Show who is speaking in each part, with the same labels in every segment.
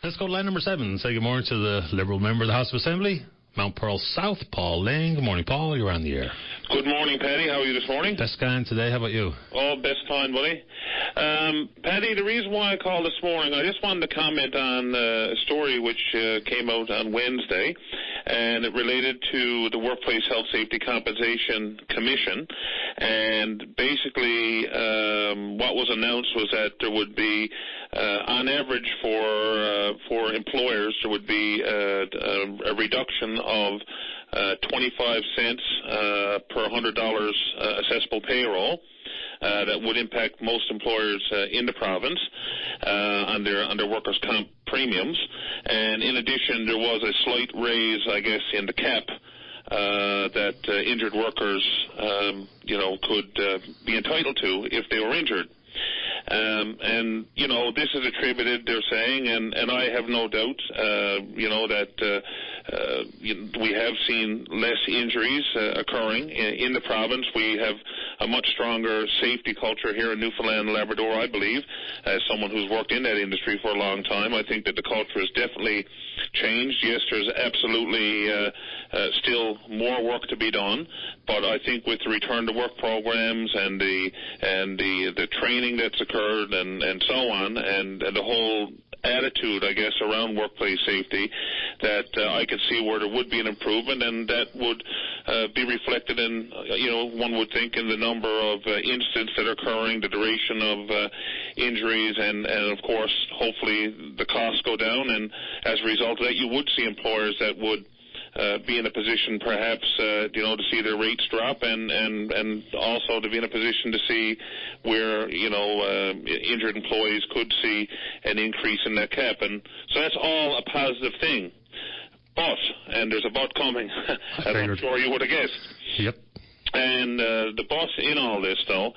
Speaker 1: Let's go to line number 7. Say good morning to the Liberal member of the House of Assembly, Mount Pearl South, Paul Lane. Good morning, Paul. You're on the air.
Speaker 2: Good morning, Paddy. How are you this morning?
Speaker 1: Best kind today. How about you?
Speaker 2: Oh, best kind, buddy. Paddy, the reason why I called this morning, I just wanted to comment on a story which came out on Wednesday, and it related to the Workplace Health Safety Compensation Commission. And basically, what was announced was that there would be, on average for employers, there would be a reduction of 25 cents per $100 assessable payroll. That would impact most employers in the province on their workers' comp premiums. And in addition, there was a slight raise, I guess, in the cap that injured workers, could be entitled to if they were injured. And, this is attributed, they're saying, and I have no doubt, that we have seen less injuries occurring in the province. We have a much stronger safety culture here in Newfoundland and Labrador, I believe. As someone who's worked in that industry for a long time, I think that the culture has definitely changed. Yes, there's absolutely still more work to be done, but I think with the return to work programs and the training that's occurred and so on, and the whole attitude, I guess, around workplace safety, that I could see where there would be an improvement, and that would be reflected in, one would think, in the number of incidents that are occurring, the duration of injuries, and of course, hopefully the costs go down, and as a result of that, you would see employers that would be in a position perhaps, to see their rates drop and also to be in a position to see where, injured employees could see an increase in that cap. And so that's all a positive thing. But, and there's a but coming, as I'm sure you would have guessed.
Speaker 1: Yep. And
Speaker 2: the but in all this, though,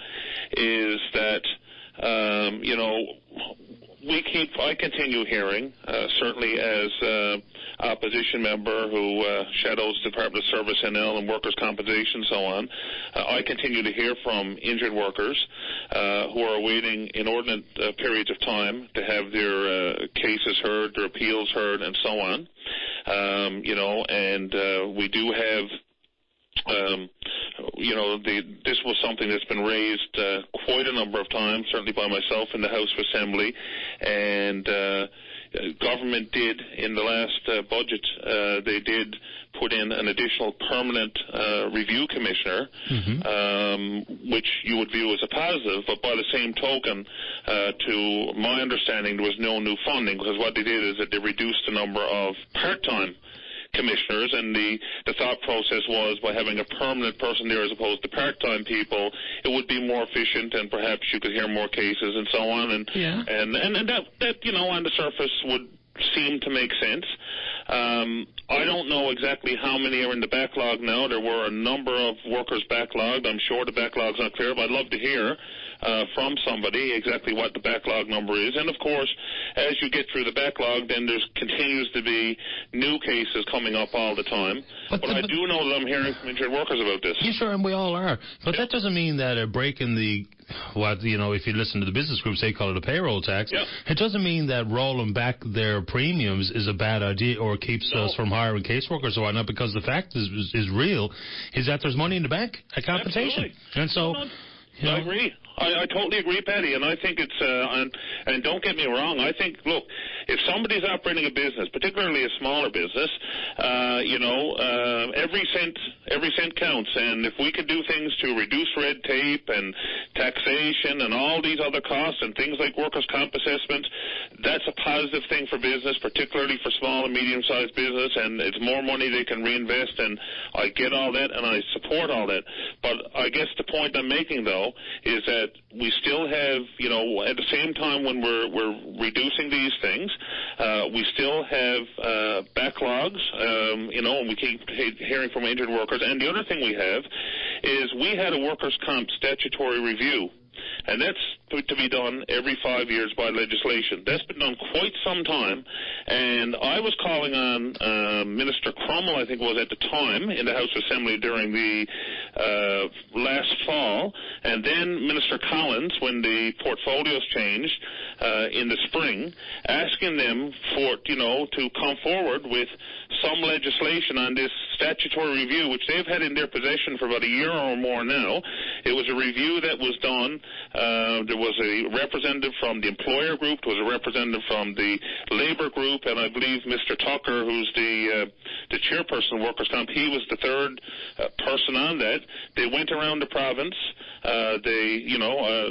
Speaker 2: is that, I continue hearing, certainly as opposition member who shadows the Department of Service, NL, and Workers' Compensation and so on, I continue to hear from injured workers who are waiting inordinate periods of time to have their cases heard, their appeals heard, and so on. And we do have this was something that's been raised quite a number of times, certainly by myself in the House of Assembly, and government did, in the last budget, they did put in an additional permanent review commissioner, which you would view as a positive, but by the same token, to my understanding, there was no new funding, because what they did is that they reduced the number of part-time commissioners, and the thought process was by having a permanent person there as opposed to part-time people, it would be more efficient, and perhaps you could hear more cases and so on, and that on the surface would seem to make sense. I don't know exactly how many are in the backlog now. There were a number of workers backlogged. I'm sure the backlog's not clear, but I'd love to hear from somebody exactly what the backlog number is. And, of course, as you get through the backlog, then there continues to be new cases coming up all the time. But I do know that I'm hearing from injured workers about this.
Speaker 1: Yeah, sure, and we all are. But that doesn't mean that a break in the, if you listen to the business groups, they call it a payroll tax.
Speaker 2: Yep.
Speaker 1: It doesn't mean that rolling back their premiums is a bad idea or keeps us from hiring caseworkers or whatnot, because the fact is real, is that there's money in the bank at compensation.
Speaker 2: Absolutely.
Speaker 1: And so...
Speaker 2: I agree. I totally agree, Paddy, and I think it's, and don't get me wrong, I think, look, if somebody's operating a business, particularly a smaller business, every cent counts, and if we could do things to reduce red tape and taxation and all these other costs and things like workers' comp assessments, that's a positive thing for business, particularly for small and medium-sized business, and it's more money they can reinvest, and I get all that, and I support all that. But I guess the point I'm making, though, is that we still have, at the same time when we're reducing these things, we still have backlogs, and we keep hearing from injured workers. And the other thing we have is we had a workers' comp statutory review And that's to be done every 5 years by legislation. That's been done quite some time. And I was calling on Minister Crummell, I think it was at the time, in the House Assembly during the last fall, and then Minister Collins, when the portfolios changed in the spring, asking them for, to come forward with some legislation on this statutory review, which they've had in their possession for about a year or more now. It was a review that was done. There was a representative from the employer group, there was a representative from the labor group, and I believe Mr. Tucker, who's the chairperson of Workers' Comp, he was the third person on that. They went around the province. They,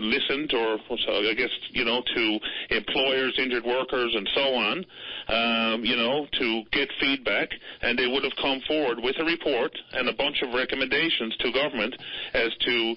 Speaker 2: listened, or I guess, to employers, injured workers, and so on, to get feedback, and they would have come forward with a report and a bunch of recommendations to government as to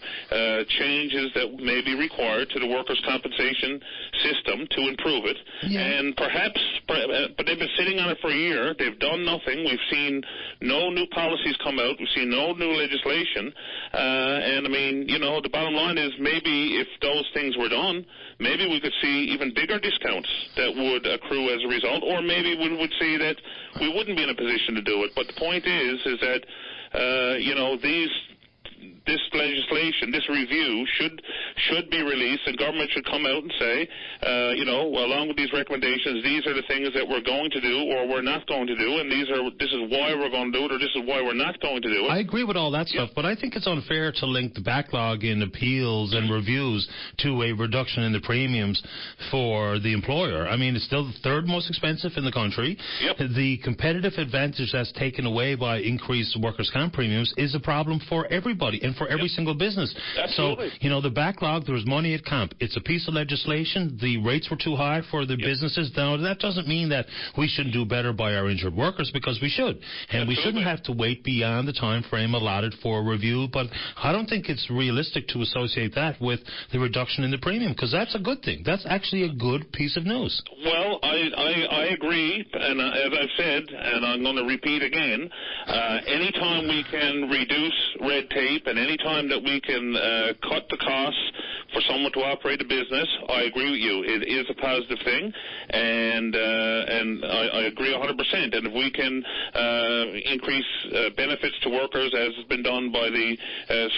Speaker 2: changes that may be required to the workers' compensation system to improve it. Yeah. And perhaps, but they've been sitting on it for a year. They've done nothing. We've seen no new policies come out. We've seen no new legislation. And, I mean, the bottom line is maybe if those things were done, maybe we could see even bigger discounts that would accrue as a result, or maybe we would see that we wouldn't be in a position to do it. But the point is that, this legislation, this review should be released, and government should come out and say, along with these recommendations, these are the things that we're going to do or we're not going to do, and this is why we're going to do it, or this is why we're not going to do it.
Speaker 1: I agree with all that stuff, but I think it's unfair to link the backlog in appeals and reviews to a reduction in the premiums for the employer. I mean, it's still the third most expensive in the country.
Speaker 2: Yep.
Speaker 1: The competitive advantage that's taken away by increased workers' comp premiums is a problem for everybody and for every single business.
Speaker 2: Absolutely.
Speaker 1: So, the backlog, there was money at comp. It's a piece of legislation. The rates were too high for the businesses. Now, that doesn't mean that we shouldn't do better by our injured workers, because we should. And we shouldn't have to wait beyond the time frame allotted for review. But I don't think it's realistic to associate that with the reduction in the premium, because that's a good thing. That's actually a good piece of news.
Speaker 2: Well, I agree, and as I've said, and I'm going to repeat again, anytime we can reduce red tape and anytime that we can cut the costs for someone to operate a business, I agree with you. It is a positive thing, and I agree 100%. And if we can increase benefits to workers, as has been done by the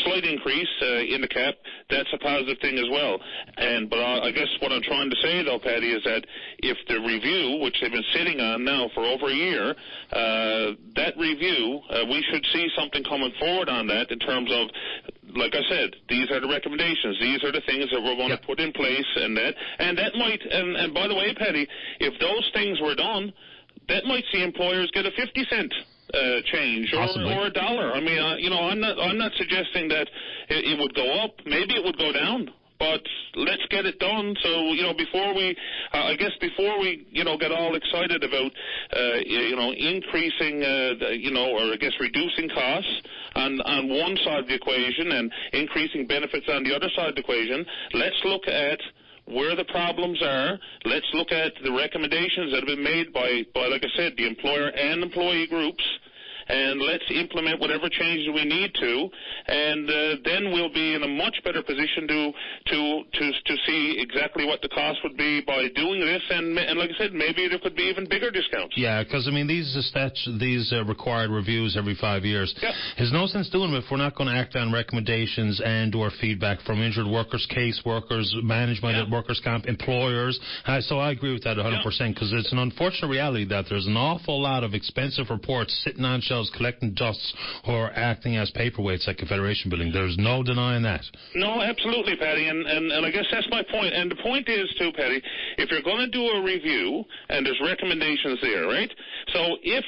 Speaker 2: slight increase in the cap, that's a positive thing as well. But I guess what I'm trying to say, though, Paddy, is that if the review, which they've been sitting on now for over a year, that review, we should see something coming forward on that in terms of, like I said, these are the recommendations. These are the things that we're going to put in place, and that might, and by the way, Paddy, if those things were done, that might see employers get a 50-cent change or $1. I mean, I'm not suggesting that it would go up. Maybe it would go down. But let's get it done. So, before we get all excited about, increasing, or I guess reducing costs on one side of the equation and increasing benefits on the other side of the equation, let's look at where the problems are. Let's look at the recommendations that have been made by, like I said, the employer and employee groups, and let's implement whatever changes we need to, and then we'll be in a much better position to see exactly what the cost would be by doing this, and like I said, maybe there could be even bigger discounts.
Speaker 1: Yeah, because, I mean, these required reviews every 5 years. There's no sense doing them if we're not going to act on recommendations and or feedback from injured workers, case workers, management at workers' comp, employers. So I agree with that 100%, because it's an unfortunate reality that there's an awful lot of expensive reports sitting on shelves collecting dust or acting as paperweights at Confederation Building. There's no denying that.
Speaker 2: No, absolutely, Paddy, and I guess that's my point. And the point is, too, Paddy, if you're going to do a review and there's recommendations there, right? So if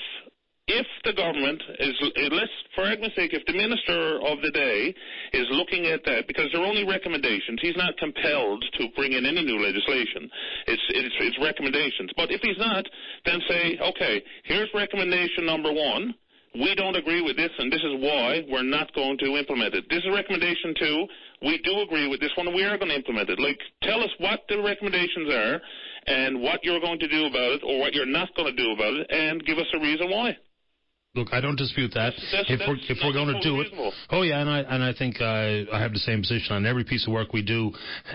Speaker 2: the government is, let's, for argument's sake, if the minister of the day is looking at that, because they're only recommendations, he's not compelled to bring in any new legislation. It's recommendations. But if he's not, then say, okay, here's recommendation number 1. We don't agree with this, and this is why we're not going to implement it. This is recommendation 2. We do agree with this one, and we are going to implement it. Like, tell us what the recommendations are and what you're going to do about it or what you're not going to do about it, and give us a reason why.
Speaker 1: Look, I don't dispute that. If we're going to do it, oh yeah, and I think I have the same position on every piece of work we do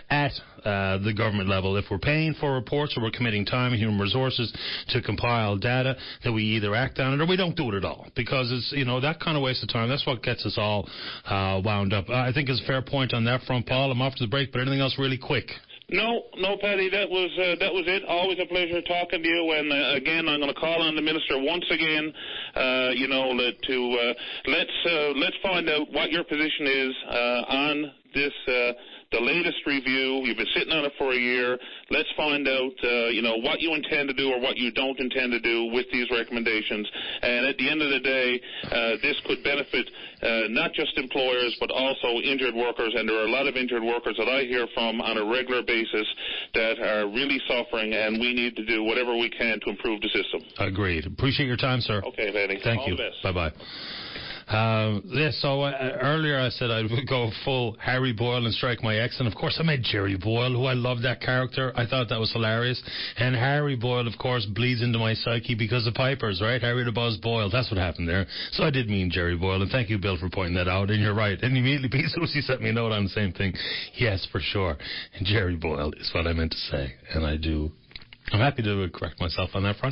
Speaker 1: at the government level. If we're paying for reports or we're committing time and human resources to compile data, that we either act on it or we don't do it at all, because it's that kind of waste of time. That's what gets us all wound up. I think it's a fair point on that front, Paul. I'm off to the break, but anything else really quick?
Speaker 2: No, Paddy, that was it. Always a pleasure talking to you. And again, I'm going to call on the minister once again. Let's find out what your position is on this. The latest review. You've been sitting on it for a year. Let's find out, what you intend to do or what you don't intend to do with these recommendations. And at the end of the day, this could benefit not just employers but also injured workers. And there are a lot of injured workers that I hear from on a regular basis that are really suffering, and we need to do whatever we can to improve the system.
Speaker 1: Agreed. Appreciate your time, sir.
Speaker 2: Okay, Paddy.
Speaker 1: Thank you. Bye-bye. Earlier I said I would go full Harry Boyle and strike my ex, and of course I made Jerry Boyle, who I love that character. I thought that was hilarious. And Harry Boyle, of course, bleeds into my psyche because of Pipers, right? Harry the Buzz Boyle. That's what happened there. So I did mean Jerry Boyle, and thank you, Bill, for pointing that out. And you're right. And immediately Pete Susie sent me a note on the same thing. Yes, for sure. And Jerry Boyle is what I meant to say, and I'm happy to correct myself on that front.